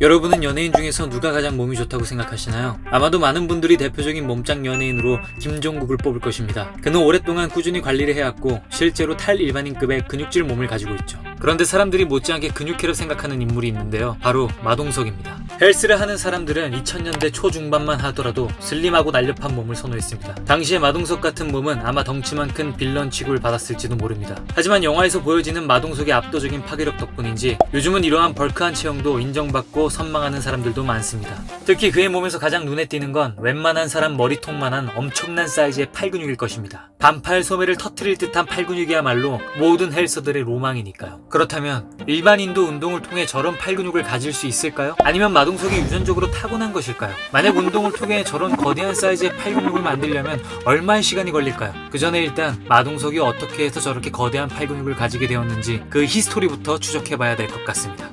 여러분은 연예인 중에서 누가 가장 몸이 좋다고 생각하시나요? 아마도 많은 분들이 대표적인 몸짱 연예인으로 김종국을 뽑을 것입니다. 그는 오랫동안 꾸준히 관리를 해왔고 실제로 탈일반인급의 근육질 몸을 가지고 있죠. 그런데 사람들이 못지않게 근육캐로 생각하는 인물이 있는데요. 바로 마동석입니다. 헬스를 하는 사람들은 2000년대 초중반만 하더라도 슬림하고 날렵한 몸을 선호했습니다. 당시에 마동석 같은 몸은 아마 덩치만 큰 빌런 취급을 받았을지도 모릅니다. 하지만 영화에서 보여지는 마동석의 압도적인 파괴력 덕분인지 요즘은 이러한 벌크한 체형도 인정받고 선망하는 사람들도 많습니다. 특히 그의 몸에서 가장 눈에 띄는 건 웬만한 사람 머리통만한 엄청난 사이즈의 팔근육일 것입니다. 반팔 소매를 터트릴 듯한 팔근육이야말로 모든 헬서들의 로망이니까요. 그렇다면 일반인도 운동을 통해 저런 팔근육을 가질 수 있을까요? 아니면 마동석이 유전적으로 타고난 것일까요? 만약 운동을 통해 저런 거대한 사이즈의 팔근육을 만들려면 얼마의 시간이 걸릴까요? 그 전에 일단 마동석이 어떻게 해서 저렇게 거대한 팔근육을 가지게 되었는지 그 히스토리부터 추적해봐야 될 것 같습니다.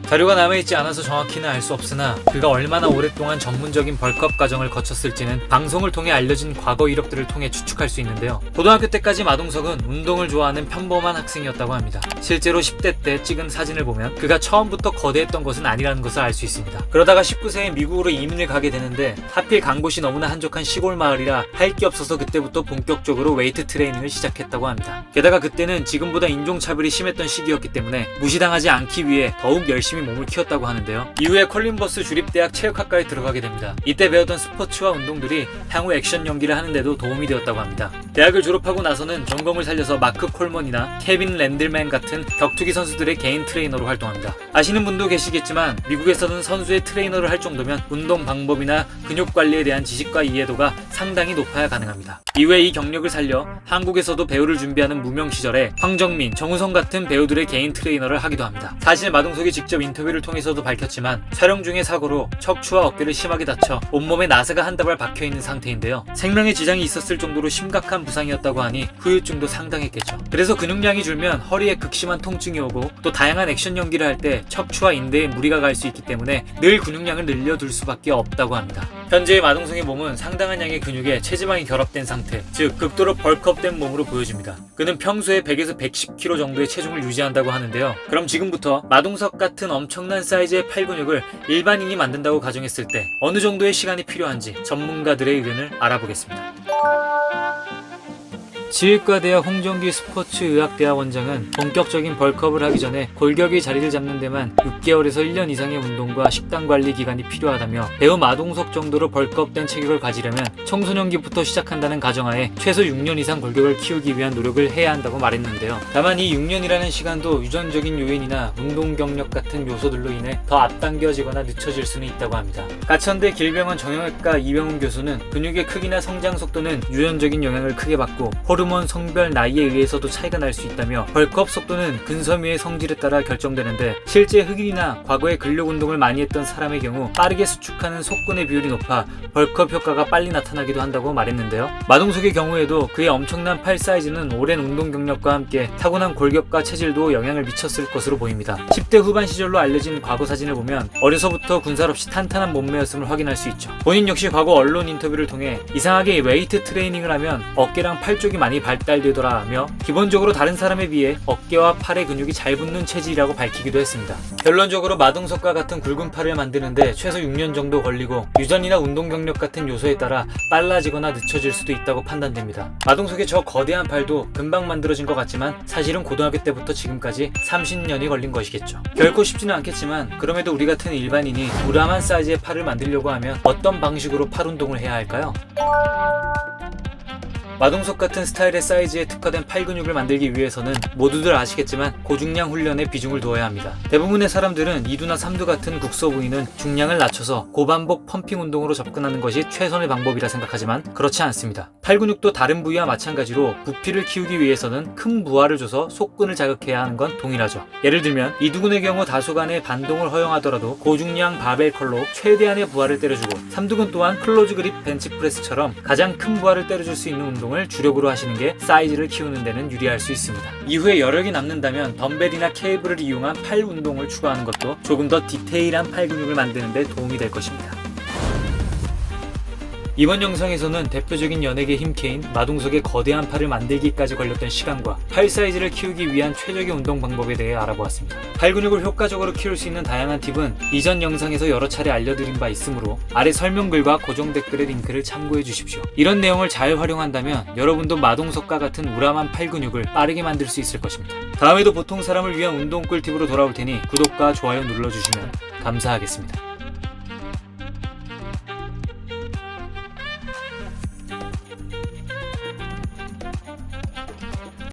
자료가 남아있지 않아서 정확히는 알 수 없으나 그가 얼마나 오랫동안 전문적인 벌크업 과정을 거쳤을지는 방송을 통해 알려진 과거 이력들을 통해 추측할 수 있는데요. 고등학교 때까지 마동석은 운동을 좋아하는 평범한 학생이었다고 합니다. 실제로 10대 때 찍은 사진을 보면 그가 처음부터 거대했던 것은 아니라는 것을 알 수 있습니다. 그러다가 19세에 미국으로 이민을 가게 되는데 하필 간 곳이 너무나 한적한 시골 마을이라 할 게 없어서 그때부터 본격적으로 웨이트 트레이닝을 시작했다고 합니다. 게다가 그때는 지금보다 인종차별이 심했던 시기였기 때문에 무시당하지 않기 위해 더욱 열심히 몸을 키웠다고 하는데요. 이후에 콜린버스 주립대학 체육학과에 들어가게 됩니다. 이때 배웠던 스포츠와 운동들이 향후 액션 연기를 하는데도 도움이 되었다고 합니다. 대학을 졸업하고 나서는 전공을 살려서 마크 콜먼이나 케빈 랜들맨 같은 격투기 선수들의 개인 트레이너로 활동합니다. 아시는 분도 계시겠지만 미국에서는 선수의 트레이너를 할 정도면 운동 방법이나 근육 관리에 대한 지식과 이해도가 상당히 높아야 가능합니다. 이후에 이 경력을 살려 한국에서도 배우를 준비하는 무명 시절에 황정민, 정우성 같은 배우들의 개인 트레이너를 하기도 합니다. 사실 마동석이 직접 인터뷰를 통해서도 밝혔지만 촬영 중에 사고로 척추와 어깨를 심하게 다쳐 온몸에 나사가 한 다발 박혀있는 상태인데요. 생명에 지장이 있었을 정도로 심각한 부상이었다고 하니 후유증도 상당했겠죠. 그래서 근육량이 줄면 허리에 극심한 통증이 오고 또 다양한 액션 연기를 할 때 척추와 인대에 무리가 갈 수 있기 때문에 늘 근육량을 늘려둘 수밖에 없다고 합니다. 현재의 마동석의 몸은 상당한 양의 근육에 체지방이 결합된 상태, 즉 극도로 벌크업된 몸으로 보여집니다. 그는 평소에 100에서 110kg 정도의 체중을 유지한다고 하는데요. 그럼 지금부터 마동석 같은 엄청난 사이즈의 팔근육을 일반인이 만든다고 가정했을 때 어느 정도의 시간이 필요한지 전문가들의 의견을 알아보겠습니다. 지휘과대학 홍정기 스포츠의학대학 원장은 본격적인 벌크업을 하기 전에 골격의 자리를 잡는 데만 6개월에서 1년 이상의 운동과 식단 관리 기간이 필요하다며 배우 마동석 정도로 벌크업된 체격을 가지려면 청소년기부터 시작한다는 가정하에 최소 6년 이상 골격을 키우기 위한 노력을 해야 한다고 말했는데요. 다만 이 6년이라는 시간도 유전적인 요인이나 운동 경력 같은 요소들로 인해 더 앞당겨지거나 늦춰질 수는 있다고 합니다. 가천대 길병원 정형외과 이병훈 교수는 근육의 크기나 성장 속도는 유전적인 영향을 크게 받고 호르몬, 성별, 나이에 의해서도 차이가 날 수 있다며 벌크업 속도는 근섬유의 성질에 따라 결정되는데 실제 흑인이나 과거에 근력 운동을 많이 했던 사람의 경우 빠르게 수축하는 속근의 비율이 높아 벌크업 효과가 빨리 나타나기도 한다고 말했는데요. 마동석의 경우에도 그의 엄청난 팔 사이즈는 오랜 운동 경력과 함께 타고난 골격과 체질도 영향을 미쳤을 것으로 보입니다. 10대 후반 시절로 알려진 과거 사진을 보면 어려서부터 군살 없이 탄탄한 몸매였음을 확인할 수 있죠. 본인 역시 과거 언론 인터뷰를 통해 이상하게 웨이트 트레이닝을 하면 어깨랑 팔 쪽이 많이 발달되더라 하며 기본적으로 다른 사람에 비해 어깨와 팔의 근육이 잘 붙는 체질이라고 밝히기도 했습니다. 결론적으로 마동석과 같은 굵은 팔을 만드는데 최소 6년 정도 걸리고 유전이나 운동 경력 같은 요소에 따라 빨라지거나 늦춰질 수도 있다고 판단됩니다. 마동석의 저 거대한 팔도 금방 만들어진 것 같지만 사실은 고등학교 때부터 지금까지 30년이 걸린 것이겠죠. 결코 쉽지는 않겠지만 그럼에도 우리 같은 일반인이 무람한 사이즈의 팔을 만들려고 하면 어떤 방식으로 팔 운동을 해야 할까요? 마동석 같은 스타일의 사이즈에 특화된 팔 근육을 만들기 위해서는 모두들 아시겠지만 고중량 훈련에 비중을 두어야 합니다. 대부분의 사람들은 2두나 3두 같은 국소 부위는 중량을 낮춰서 고반복 펌핑 운동으로 접근하는 것이 최선의 방법이라 생각하지만 그렇지 않습니다. 팔 근육도 다른 부위와 마찬가지로 부피를 키우기 위해서는 큰 부하를 줘서 속근을 자극해야 하는 건 동일하죠. 예를 들면 이두근의 경우 다소간의 반동을 허용하더라도 고중량 바벨 컬로 최대한의 부하를 때려주고 3두근 또한 클로즈 그립 벤치프레스처럼 가장 큰 부하를 때려줄 수 있는 운동을 주력으로 하시는 게 사이즈를 키우는 데는 유리할 수 있습니다. 이후에 여력이 남는다면 덤벨이나 케이블을 이용한 팔 운동을 추가하는 것도 조금 더 디테일한 팔 근육을 만드는 데 도움이 될 것입니다. 이번 영상에서는 대표적인 연예계 힘캐인 마동석의 거대한 팔을 만들기까지 걸렸던 시간과 팔 사이즈를 키우기 위한 최적의 운동 방법에 대해 알아보았습니다. 팔 근육을 효과적으로 키울 수 있는 다양한 팁은 이전 영상에서 여러 차례 알려드린 바 있으므로 아래 설명글과 고정 댓글의 링크를 참고해 주십시오. 이런 내용을 잘 활용한다면 여러분도 마동석과 같은 우람한 팔 근육을 빠르게 만들 수 있을 것입니다. 다음에도 보통 사람을 위한 운동 꿀팁으로 돌아올 테니 구독과 좋아요 눌러주시면 감사하겠습니다.